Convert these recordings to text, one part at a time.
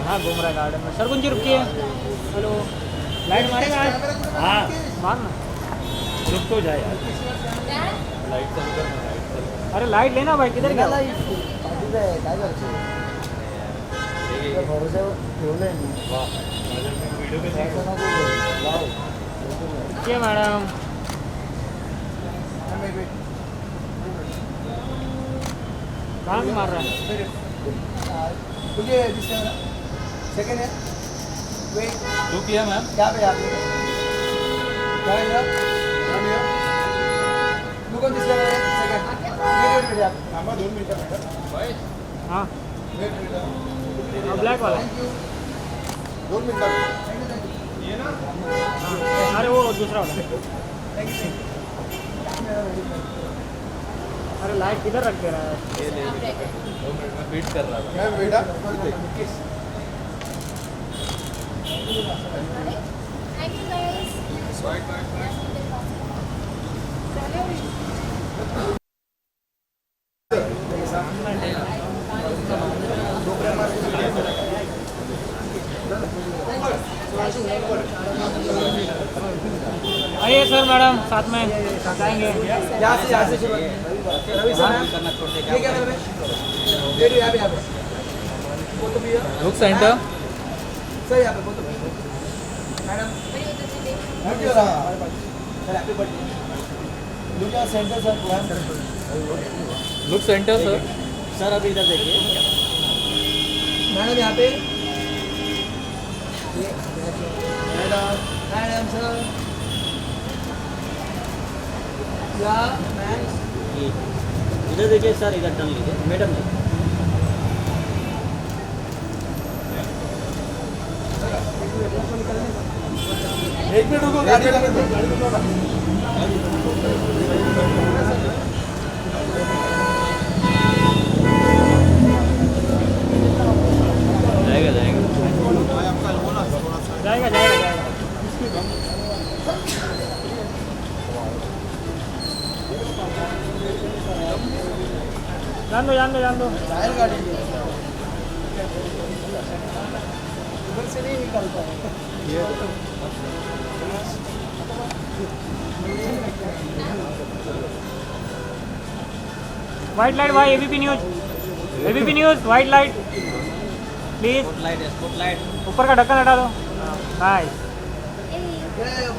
हाँ घूम रहा है गार्डन में। सरगुन जी रुकिए। हेलो, लाइट मारेगा आज? हाँ मारना। रुक तो जाए यार। लाइट चालू कर। अरे लाइट लेना भाई, किधर गया? क्या मैडम? कहाँ भी मार रहा है? सेकंड है वेट दो किया मैम। क्या पे आप क्या है look on this second wait आप नंबर 2 मिनट मैडम भाई। हाँ वेट ब्लैक वाला। 2 मिनट ये ना। अरे वो दूसरा वाला। अरे लाइट किधर रख दे रहा है? ये ले 2 मिनट में वेट कर रहा था। मैं बेटा Thank you guys. आइए सर मैडम साथ में जाएंगे। यहाँ से शुरू रवि सर करना छोड़ते क्या क्या कर रहे हैं वेट यहाँ पे वो तो भैया लुक सेंटर। सर यहाँ पे वो तो madam happy sir happy birthday look at centre sir plan look centre sir. Sir अभी इधर देखिए मैडम यहाँ पे मैडम सर या मैम इधर देखिए सर, इधर टर्न लीजिए मैडम जी। एक मिनट रुको गाड़ी लगा दो जाएगा जाएगा। जाएगा जाएगा जाएगा। जान दो जान दो जान दो। टायर गाड़ी उधर से नहीं निकलता है वाइट लाइट भाई, ABP news white light please. Spotlight है, स्पॉटलाइट। ऊपर का ढक्कन हटा दो। नाइस।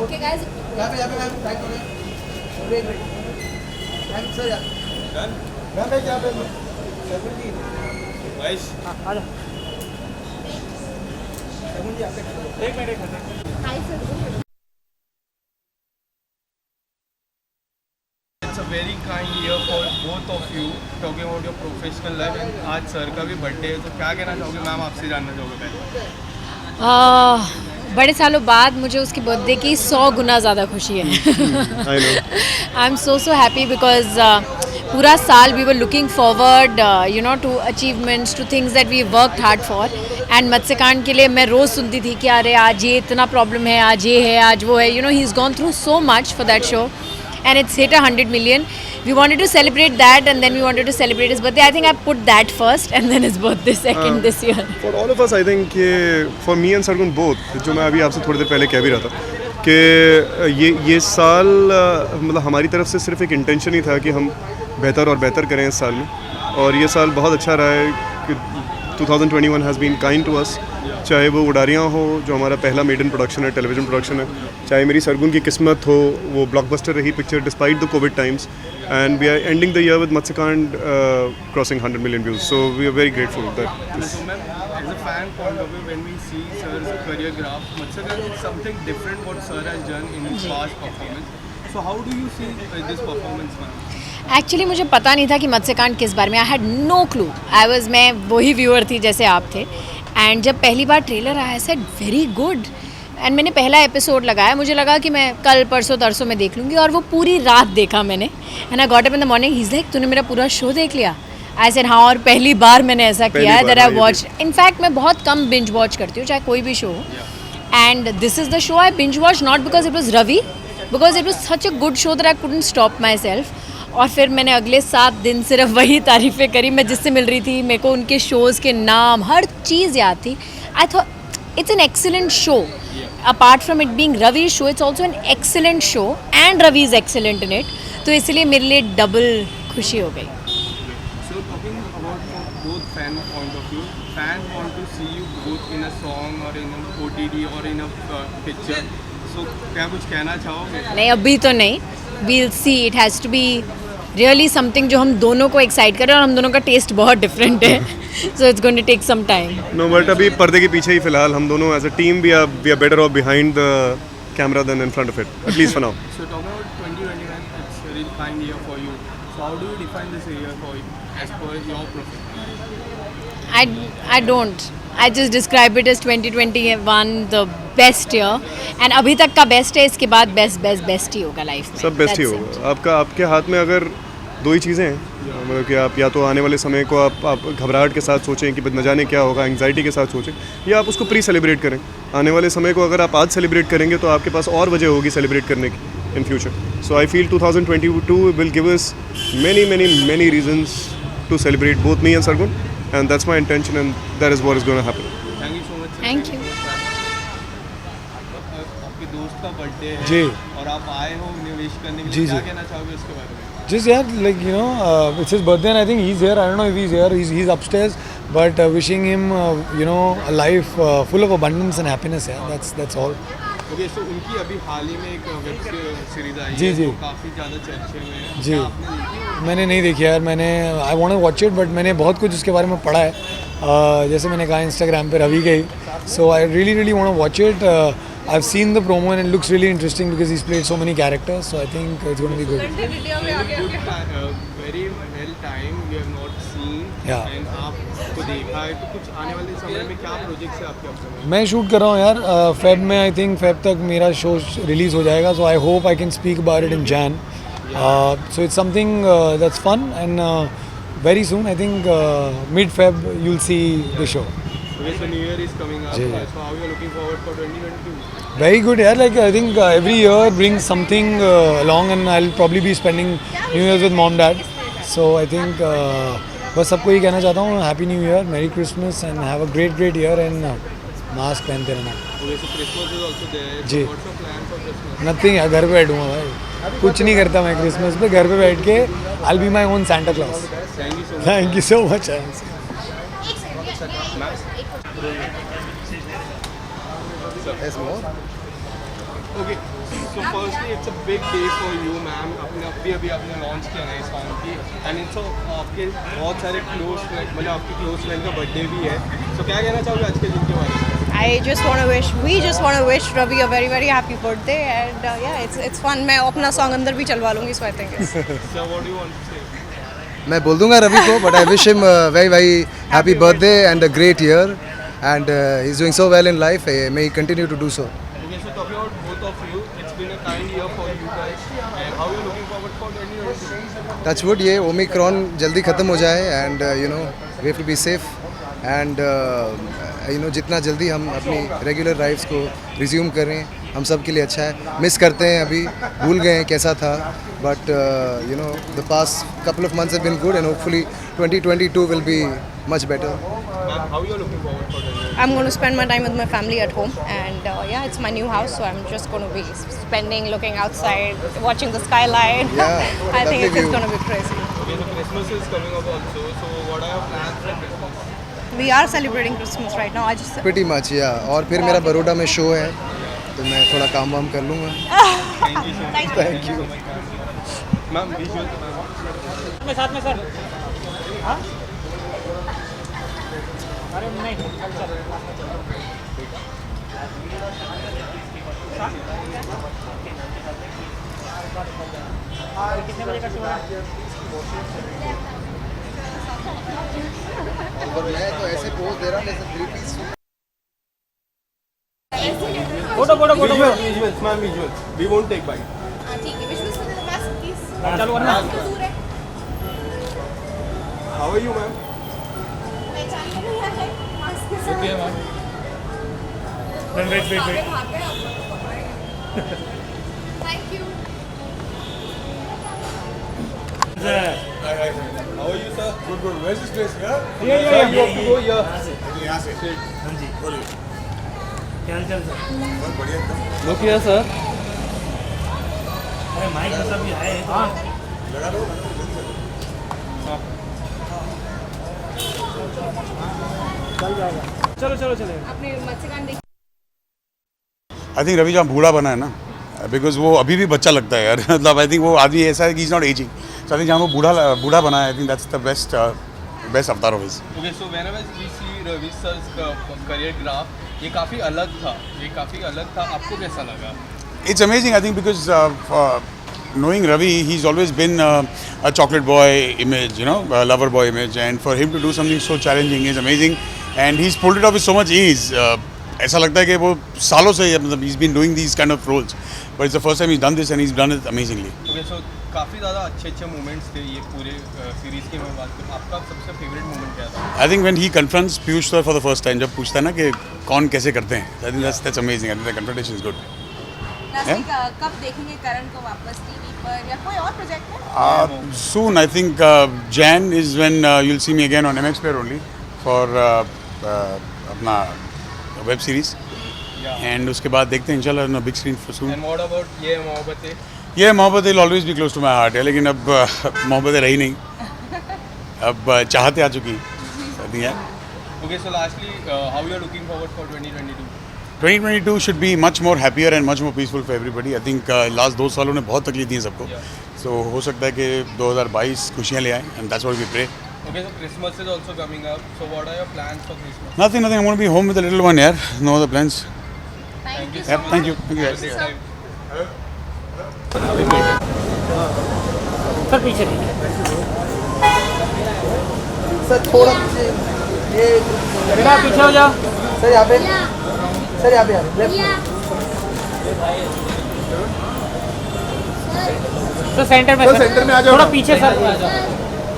Okay guys. यहाँ पे टाइट हो गया ब्रेक थैंक सर यार मैम पे क्या पे 70 22 हाँ आ जाओ। एक minute Hi sir. It's a very kind year for both of you talking about your professional life and आज सर का भी बर्थडे है तो क्या कहना चाहोगे मैम, आपसे जानना चाहोगे पहले? बड़े सालों बाद मुझे उसकी बर्थडे की 100 गुना ज़्यादा खुशी है। I am so happy because पूरा साल we were looking forward you know to achievements, to things that we worked hard for. And Matsyakaand के लिए मैं रोज़ सुनती थी कि अरे आज ये इतना प्रॉब्लम है, आज ये है, आज वो है। You know he is gone through so much for that show and it's hit 100 million. We wanted to celebrate that and then we wanted to celebrate his birthday. I think I put that first and then his birthday second this year. For all of us I think कि for me and Sargun both, जो मैं अभी आपसे थोड़ी देर पहले कह भी रहा था कि ये साल मतलब हमारी तरफ से सिर्फ एक इंटेंशन ही था कि हम बेहतर और बेहतर करें इस साल में, और ये साल बहुत अच्छा रहा है कि 2021 has been kind to us. चाहे वो उडारियाँ हो जो हमारा पहला मेड इन प्रोडक्शन है, टेलीविजन प्रोडक्शन है, चाहे मेरी सरगुन की किस्मत हो वो ब्लॉकबस्टर रही picture despite the COVID times, and we are ending the year with Matsyakaand crossing 100 million views, so we are very grateful that this. So ma'am, as a fan point of view, when we see sir's career graph, Matsakand is something different what sir has done in his past performance. So how do you see this performance, ma'am? Actually मुझे पता नहीं था कि मत्स्यकांड किस बारे में। I had no clue. मैं वही व्यूअर थी जैसे आप थे। एंड जब पहली बार ट्रेलर आया, सेड वेरी गुड, एंड मैंने पहला एपिसोड लगाया। मुझे लगा कि मैं कल परसों तरसों में देख लूँगी, और वो पूरी रात देखा मैंने। And I got up in the morning, he is like तूने मेरा पूरा शो देख लिया? आई सेड हाँ, और पहली बार मैंने ऐसा किया है दैट आई वॉच। इनफैक्ट मैं बहुत कम बिंज वॉच करती हूँ चाहे कोई भी शो हो, and this is the show I binge watch, not because it was Ravi, because it was such a good show that I couldn't stop my self. और फिर मैंने अगले 7 दिन सिर्फ वही तारीफ़ें करी. मैं जिससे मिल रही थी मेरे को उनके शोज़ के नाम हर चीज़ याद थी. I thought it's an excellent show. Apart from it being Ravi's show, it's also an excellent show and Ravi is excellent in it. तो इसलिए मेरे लिए डबल खुशी हो गई. So talking about from both fan point of view, fans want to see you both in a song or in an OTT or in a picture. So क्या कुछ कहना चाहोगे? नहीं, अभी तो नहीं. We'll see. It has to be really something जो हम दोनों को एक्साइट करे, और हम दोनों का टेस्ट बहुत डिफरेंट है. So it's going to take some time. No but अभी पर्दे के पीछे ही फिलहाल हम दोनों as a team we are better off behind the camera than in front of it, at least for now. So talking about 2021, it's a really fine year for you. So how do you define this year for you as per your profile? I don't. I just describe it as 2021 the best year. And अभी तक का best है, इसके बाद best ही होगा life में. सब best he That's it. होगा. आपके हाथ में अगर दो ही चीज़ें हैं, मतलब कि आप या तो आने वाले समय को आप घबराहट के साथ सोचें कि न जाने क्या होगा, एंग्जाइटी के साथ सोचें, या आप उसको प्री सेलिब्रेट करें. आने वाले समय को अगर आप आज सेलिब्रेट करेंगे तो आपके पास और वजह होगी सेलिब्रेट करने की in future. So I feel 2022 will give us many reasons to celebrate, both me and Sargun, and that's my intention, and that is what is going to happen. Thank you so much. Thank you. आपके दोस्त का birthday है जी. और आप आए हो उन्हें wish करने के जी, लिए, क्या जी. कहना चाहोगे उसके बारे में? Just yeah, like you know, it's his birthday and I think he's here. I don't know if he's here. He's upstairs, but wishing him you know a life full of abundance and happiness. Yeah, that's all. Okay, so उनकी अभी हाल ही में एक web series आई जी, है जी. जो काफ़ी ज़्यादा चर्चे में है. जी. क्या आपने देखी? मैंने नहीं देखी यार. मैंने I want to watch it, but मैंने बहुत कुछ उसके बारे में पढ़ा है. जैसे मैंने कहा इंस्टाग्राम पे रवि गई. So I really want to watch it. I've seen the promo and it looks really interesting because he's played so many characters. So I think it's going to be good. Very well time we have not seen. Yeah. And आपको देखा है तो कुछ आने वाले समय में क्या प्रोजेक्ट्स है आपके अपने? मैं शूट कर रहा हूँ यार. फेब में आई थिंक फेब तक मेरा शो रिलीज़ हो जाएगा. So I hope I can speak about it in Jan. So it's something that's fun and very soon I think mid Feb you will see the show. Okay, so New Year is coming up. जी. So how are you looking forward for 2022? Very good यार. Like I think every year brings something along and I'll probably be spending New Year's with mom dad. So I think बस सबको ये कहना चाहता हूँ Happy New Year, Merry Christmas and have a great year and mask पहनते रहना. Okay, so Christmas is also there. Ji. So what's your plan for Christmas? Nothing यार. घर पे बैठूँगा भाई. कुछ नहीं करता मैं क्रिसमस पे. घर पे बैठ के I'll be my own Santa Claus. Thank you so much. Thank you so much. There's more. Okay, so firstly it's a big day for you, ma'am. आपने अभी लॉन्च किया नए सॉन्ग की एंड इट्स आपके बहुत सारे क्लोज फ्रेंड, मतलब आपके क्लोज फ्रेंड का बर्थडे भी है. So क्या कहना चाहोगे आज के दिन के बारे में? we just want to wish Ravi a very happy birthday and yeah, it's fun. मैं अपना सॉन्ग अंदर भी चलवा लूँगी, so I think it's So what do you want to say? मैं बोल दूंगा रवि को, but I wish him very happy birthday and a great year and he's doing so well in life. May he continue to do so. Okay, so talking about both of you, it's been a kind year for you guys and how are you looking forward for 2022? Touch wood, ये Omicron जल्दी ख़त्म हो जाए and you know we have to be safe and you know जितना जल्दी हम अपनी regular lives को रिज्यूम करें हम सब के लिए अच्छा है. मिस करते हैं, अभी भूल गए हैं कैसा था, but you know the past couple of months have been good and hopefully 2022 will be much better. Ma'am, how are you looking forward for 2022? I'm going to spend my time with my family at home and yeah, it's my new house, so I'm just going to be spending looking outside, watching the skyline. Yeah, I think lovely it's view. going to be crazy. Okay, so Christmas is coming up also. So what are your plans for Christmas? We are celebrating Christmas right now. I just Pretty much, yeah. और फिर मेरा बड़ौदा में show है तो मैं थोड़ा काम वाम कर लूँगा. Thank you so much. Thank you. Ma'am, visual, ma'am. साथ में सर. हाँ? अरे नहीं, चल. कितने बजे का शो है? और मैं तो ऐसे पोज दे रहा हूँ जैसे 3 piece. Photo Visuals, ma'am, visuals. We won't take bite. ठीक है, विश्वास से पास प्लीज. चलो वरना दूर है. How are you, ma'am? पहचान में नहीं आया है. मास्क के साथ. Okay, ma'am. Wait. Thank you. How are you, sir? Good, good. Where's this place? Yeah? ये Sir, you have to go here. यहाँ से हाँ जी बोलिए क्या हाल चाल सर बहुत बढ़िया एकदम लुक हियर सर अरे माइक मतलब भी है हाँ लगा दो चल जाएगा चलो चलो चलेगा अपने मत्स्यकांड देख आई थिंक रवि जहाँ बूढ़ा बना है ना बिकॉज वो अभी भी बच्चा लगता है यार मतलब आई थिंक वो आदमी ऐसा है कि is not aging so I think जहाँ वो बूढ़ा बना है I think that's the best avatar of his Okay, so whenever we see Ravi sir's career graph, ये काफ़ी अलग था, आपको कैसा लगा? It's amazing, I think, because knowing Ravi, he's always been a chocolate boy image, you know, a lover boy image, and for him to do something so challenging is amazing, and he's pulled it off with so much ease. ऐसा लगता है कि वो सालों से मतलब he's been doing these kind of roles, but it's the first time he's done this and he's done it amazingly. Okay, so काफ़ी ज़्यादा अच्छे मोमेंट्स थे ये पूरे सीरीज़ की मैं बात करूँ, आपका सबसे फेवरेट मोमेंट क्या था? I think when he confronts Piyush sir for the first time, जब पूछता है ना कि कौन कैसे करते हैं, I think that's amazing. I think the confrontation is good. कब देखेंगे करण को वापस टीवी पर या कोई और प्रोजेक्ट में? Soon, I think Jan is when you'll see me again on MX Player only for अपना web series. And उसके बाद देखते हैं इंशाल्लाह on a big screen for soon. And what about ये मोहब्बतें? ये मोहब्बत will always be close to my heart है, लेकिन अब मोहब्बतें रही नहीं, अब चाहते आ चुकी हैं. Okay, so lastly, how you are looking forward for 2022? 2022 should be much more happier and much more peaceful for everybody. I think last 2 सालों ने बहुत तकलीफ दी है सबको, so हो सकता है कि 2022 खुशियाँ ले आए, and that's what we pray. Okay, so Christmas is also coming up. So what are your plans for Christmas? Nothing. I'm going to be home with the little one, yaar. No other plans. Thank you. Yep, thank you. Thank you guys. Sir पीछे sir थोड़ा पीछे ये बेटा पीछे हो जाओ sir यहाँ पे लेफ्ट सर सेंटर में सेंटर में आ जाओ थोड़ा पीछे सर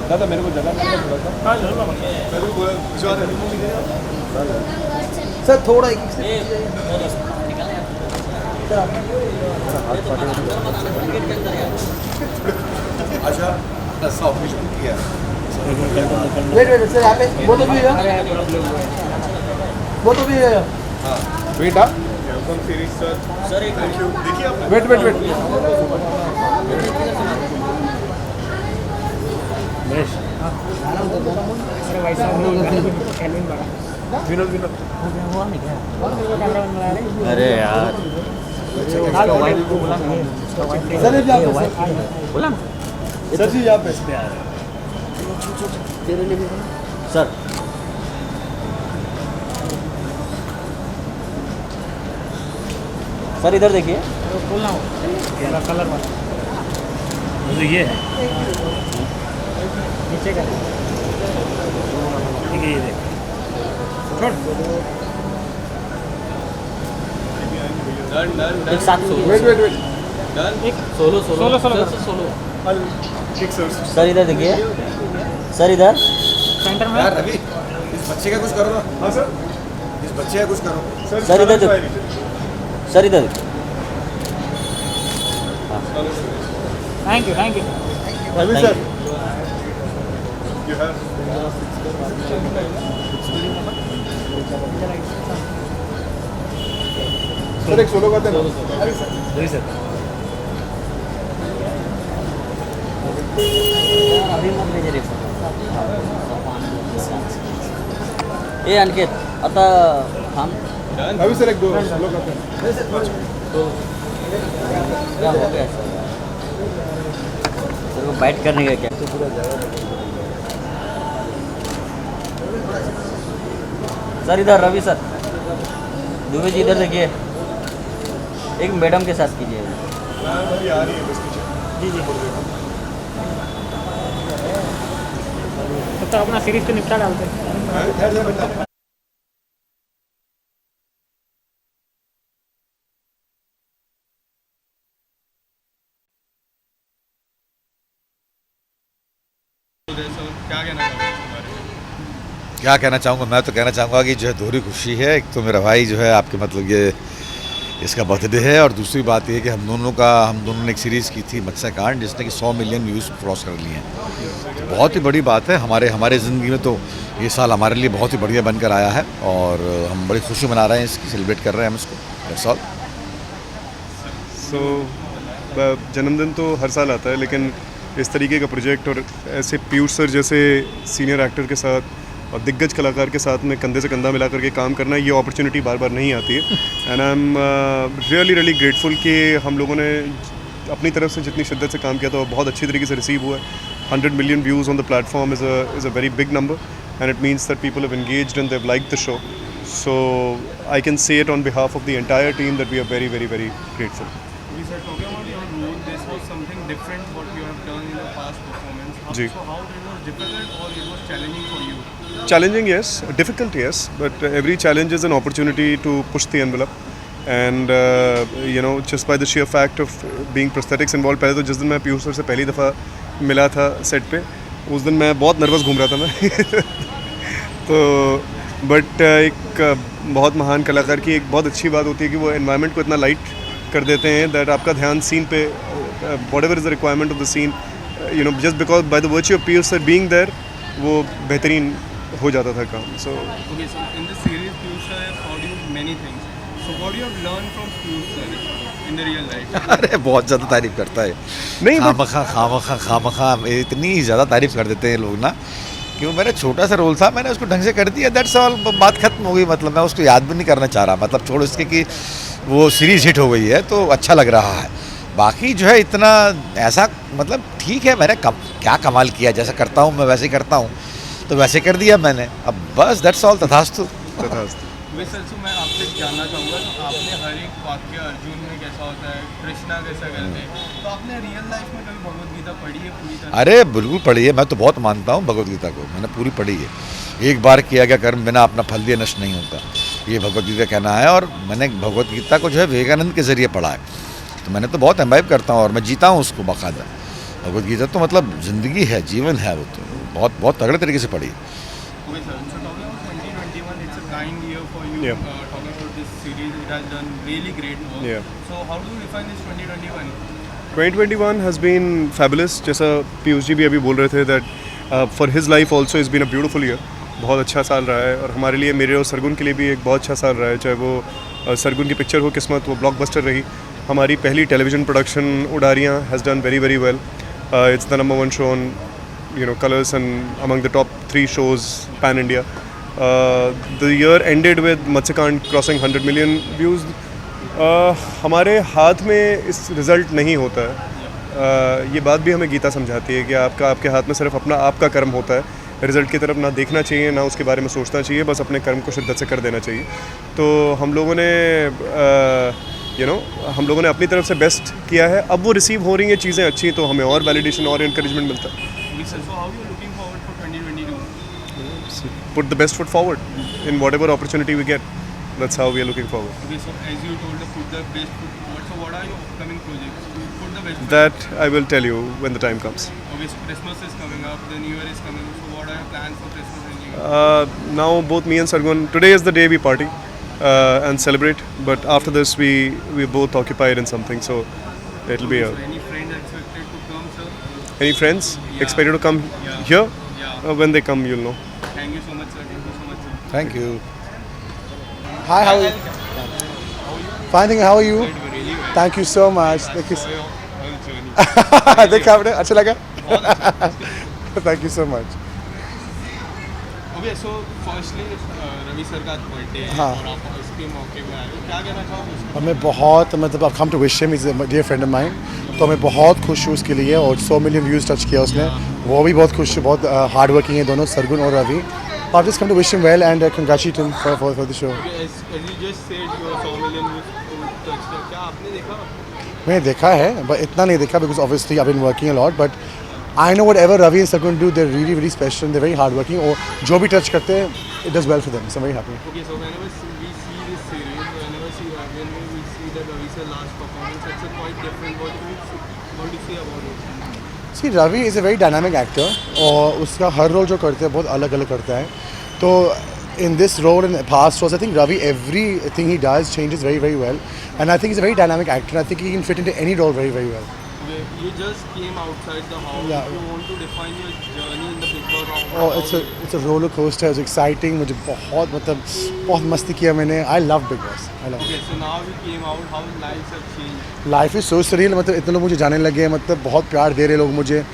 दादा मेरे को जगह नहीं है थोड़ा सा मैं भी बोला सर थोड़ा एक अच्छा ऐसा ऑपरेशन किया वेट सर यहाँ पे वो तो भी है हाँ बेटा वेलकम सीरीज सर एक देखिए आप वेट विनोद अरे यार बोला ना सर जी यहाँ पे सर सर इधर देखिए बोलना हो कलर वाला मुझे ये है नीचे का ठीक है ये देख छोड़ एक साथ वेट सोलो सर इधर देखिए सर इधर सेंटर में यार रवि इस बच्चे का कुछ करो ना हाँ सर इस बच्चे का कुछ करो सर इधर देखो सर इधर देखो thank you Ravi sir you have sir एक सोलो करते हैं सर अभी मत भेजे रे ए अनिकेत आता हम रवि सर एक दो सोलो करते हैं क्या हो गया सर को बाइट करने का क्या सर इधर रवि सर दुबे जी इधर देखिए एक मैडम के साथ कीजिए आ रही है बस जी तो अपना सीरीज को निपटा डालते हैं क्या कहना चाहूँगा मैं तो कहना चाहूँगा कि जो है दोहरी खुशी है। एक तो मेरा भाई जो है आपके मतलब ये इसका बर्थडे है। और दूसरी बात ये कि हम दोनों ने एक सीरीज़ की थी मत्स्यकांड, जिसने कि 100 मिलियन व्यूज़ क्रॉस कर लिए हैं। तो बहुत ही बड़ी बात है हमारे ज़िंदगी में। तो ये साल हमारे लिए बहुत ही बढ़िया बनकर आया है और हम बड़ी खुशी मना रहे हैं, इसकी सेलिब्रेट कर रहे हैं हम इसको। That's all. सो जन्मदिन तो हर साल आता है, लेकिन इस तरीके का प्रोजेक्ट और ऐसे पीयूष सर जैसे सीनियर एक्टर के साथ और दिग्गज कलाकार के साथ में कंधे से कंधा मिला करके काम करना, ये अपॉर्चुनिटी बार बार नहीं आती है। And I am really grateful कि हम लोगों ने अपनी तरफ से जितनी शिद्दत से काम किया था वो बहुत अच्छी तरीके से रिसीव हुआ है। 100 million views on the platform is a very big number, and it means that people have engaged and they've liked the show. So I can say it on behalf of the entire team that we are very grateful. We said talking about your role, this was something different what you have done in the past performance. So how it was difficult or it was challenging for you? Challenging, yes. Difficult, yes. But every challenge is an opportunity to push the envelope. And just by the sheer fact of being prosthetics involved, पहले तो जिस दिन मैं Piyush sir से पहली दफ़ा मिला था सेट पे, उस दिन मैं बहुत नर्वस घूम रहा था मैं तो बट एक बहुत महान कलाकार की एक बहुत अच्छी बात होती है कि वो एनवायरनमेंट को इतना लाइट कर देते हैं दैट आपका ध्यान सीन पे whatever is the requirement of the scene, just because by the virtue of Piyush sir being there, वो बेहतरीन हो जाता था काम। सो okay, so in this series Piyush sir has taught you many things. So what do you have learned from Piyush sir in the real life? अरे बहुत ज़्यादा तारीफ करता है, नहीं खामखा इतनी ज़्यादा तारीफ कर देते हैं लोग ना कि वो मेरा छोटा सा रोल था, मैंने उसको ढंग से कर दिया, दैट्स ऑल, बात खत्म हो गई। मतलब मैं उसको याद भी नहीं करना चाह रहा, मतलब छोड़ इसके कि वो सीरीज़ हिट हो गई है तो अच्छा लग रहा है। बाकी जो है इतना ऐसा मतलब ठीक है, मैंने क्या कमाल किया, जैसा करता हूँ मैं वैसे ही करता हूँ, तो वैसे कर दिया मैंने, अब बस दैट्स ऑल। तथास्तु। वैसे मैं आपसे जानना चाहूँगा, तो आपने हर एक वाक्य अर्जुन में कैसा होता है, कृष्णा कैसा करते हैं, तो आपने रियल लाइफ में कभी भगवद गीता पढ़ी है पूरी तरह? अरे बिल्कुल पढ़ी है, मैं तो बहुत मानता हूँ भगवद गीता को, मैंने पूरी पढ़ी है। एक बार किया गया कर्म बिना अपना फल दिए नष्ट नहीं होता, ये भगवद गीता कहना है। और मैंने भगवद गीता को जो है विवेकानंद के ज़रिए पढ़ा है, तो मैंने तो बहुत एम्बाइब करता हूँ और मैं जीता हूँ उसको बाकायदा। भगवद गीता तो मतलब ज़िंदगी है, जीवन है, वो तो बहुत तगड़े तरीके से पढ़ी। Okay, sir. So talking about 2021, it's a kind year for you. Yeah. Talking about this series, it has done really great work. Yeah. So how do you define this 2021? 2021 has been fabulous. जैसा पीयूष जी भी अभी बोल रहे थे that for his life also it's been a beautiful year. बहुत अच्छा साल रहा है और हमारे लिए, मेरे और सरगुन के लिए भी एक बहुत अच्छा साल रहा है। चाहे वो सरगुन की पिक्चर हो किस्मत, वो ब्लॉकबस्टर रही। हमारी पहली television production Udaariyaan has done very well. It's the number 1 show on Colors and among the top 3 shows pan India. The year ended with Matsyakand crossing 100 million views. हमारे हाथ में इस रिज़ल्ट नहीं होता है, ये बात भी हमें गीता समझाती है कि आपके हाथ में सिर्फ अपना आपका कर्म होता है। रिज़ल्ट की तरफ ना देखना चाहिए, ना उसके बारे में सोचना चाहिए, बस अपने कर्म को शिद्दत से कर देना चाहिए। तो हम लोगों ने हम लोगों ने अपनी तरफ से बेस्ट किया है। अब वो रिसीव हो रही हैं चीज़ें अच्छी, तो हमें और वैलिडेशन और इंकरेजमेंट मिलता है। So how are you looking forward for 2022? Put the best foot forward in whatever opportunity we get. That's how we are looking forward. Okay, so as you told, put the best foot forward. So what are your upcoming projects? Put the best foot That I will tell you when the time comes. Okay, so Christmas is coming up, the New Year is coming up. So what are your plans for Christmas and New Year? Now both me and Sargun, today is the day we party and celebrate. But after this, we're both occupied in something. So it'll be a. So any friends expected to come, sir? Any friends expected to come here? Yeah. When they come, you'll know. Thank you so much, sir. Thank you so much, sir. Thank you. Hi, how are you? Fine, thank you. How are you? Thank you so much. Thank you. देखा आपने, अच्छा लगा? Thank you so much. Okay, so firstly, Ravi sir का birthday है और आप इसके मौके पे आए हो, क्या कहना चाहोगे? हमें बहुत मतलब I've come to wish him, he's a dear friend of mine, तो मैं बहुत खुश हूँ उसके लिए। और 100 मिलियन व्यूज़ टच किया उसने, वो भी बहुत खुश है, बहुत हार्ड वर्किंग है दोनों, सरगुन और Ravi. I've just come to wish him well and congratulate him for the show. Okay, as you just said, you 100 million views touch किया, क्या आपने देखा? मैंने देखा है, but इतना नहीं देखा because obviously I've been working a lot, but I know whatever Ravi and Sargun do, they're really special and they're very hard working. और जो भी टच करते हैं, it does well for them. So I'm very happy. Okay, so whenever we see this series, whenever we see the Ravi sir last performance, it's quite different. What do you say about it? See, Ravi is a very dynamic actor और उसका हर role जो करते हैं बहुत अलग अलग करता है। तो in this role and past roles, I think Ravi, everything he does changes very, very well. And I think he's a very dynamic actor. And I think he can fit into any role very, very well. You just came outside the house. Yeah. If you want to define your journey in the Big Boss. Oh, it's a roller coaster. It's exciting. मुझे बहुत मस्ती किया मैंने. I love Big Boss. I love it. Okay, so now you came out. How lives have changed? Life is so surreal. मतलब इतने लोग मुझे जाने लगे. मतलब बहुत प्यार दे रहे लोग मुझे.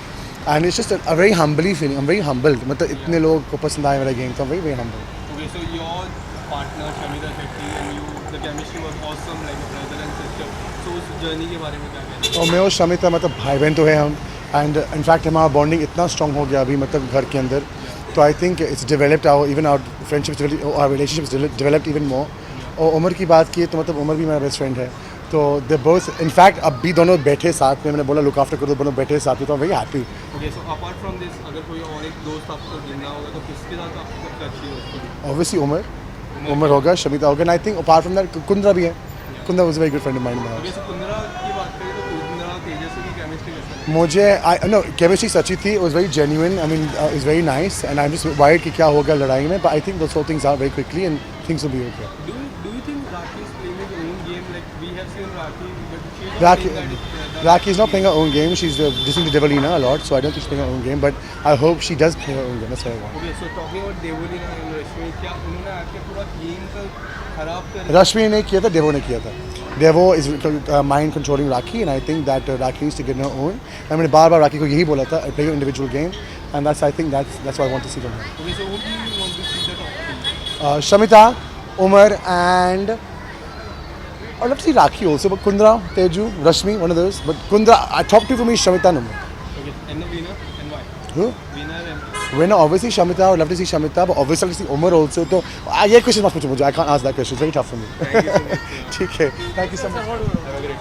And it's just a very humbly feeling. I'm very humbled. मतलब इतने लोग को पसंद आया मेरा game. So I'm very, very humble. Okay, so your partner Shamita Shetty and you, the chemistry was awesome, like a brother and sister. So उस journey के बारे में क्या कहना है? और मैं और शमिता मतलब भाई बहन तो है हम. And in fact हमारा bonding इतना strong हो गया अभी मतलब घर के अंदर. तो I think it's developed our friendship, our relationship is developed even more. और उमर की बात की तो मतलब उमर भी मेरा बेस्ट फ्रेंड है. तो दे बोथ इनफैक्ट अब भी दोनों बैठे साथ में. मैंने बोला लुक आफ्टर करो, दोनों बैठे साथ में. तो I am very happy. Okay, so apart from this, अगर कोई और एक दोस्त आपको ढूंढना होगा तो किसके साथ आपको टच है उसको? ऑब्वियसली उमर होगा, शमिता होगा. And I think apart from that Kundra भी है. Kundra was a very good friend of mine. Okay, so Kundra की बात करें तो कुंद्रा तेजस्वी की केमिस्ट्री कैसी है? मुझे नो केमिस्ट्री सच्ची थी. Was very genuine. I mean is very nice. And I am just wide कि क्या होगा लड़ाई में. But I think those things are very quickly and things will be okay. Do you think Rakhi is playing his own game? Like we have seen Rakhi, but she's Rakhi is not playing her own game. She's listening to Devalina a lot, so I don't think she's playing her own game. But I hope she does play her own game. That's what I want. Okay, so talking about Devalina and Rashmi, क्या उन्होंने आके पूरा game का खराब कर Rashmi ने किया था, Devo ने किया था. Devo is mind controlling Rakhi, and I think that Rakhi needs to get her own. I mean, bar Rakhi को यही बोला था, play your individual game, and I think that's what I want to see from her. Okay, so who do you want to see the top 3? Shamita, Umar, and I'd love to see Rakhi also, but Kundra, Teju, Rashmi, one of those. But Kundra, top 2 for me is Shamita and Umar. Okay, and the winner and why? Who? Winner and Winner, obviously Shamita. I would love to see Shamita, but obviously I'd like to see Umar also. So, ये question मत पूछो मुझे. I can't answer that question. It's very tough for me. Thank you so much. ठीक है. Thank you so much. Have a great day.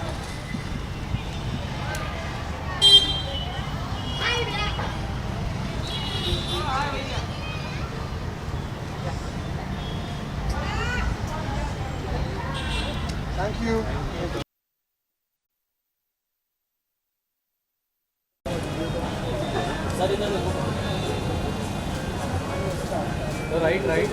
Thank you. Right.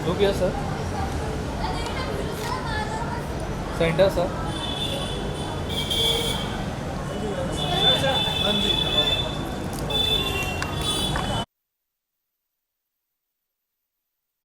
Look here, sir. Center, sir.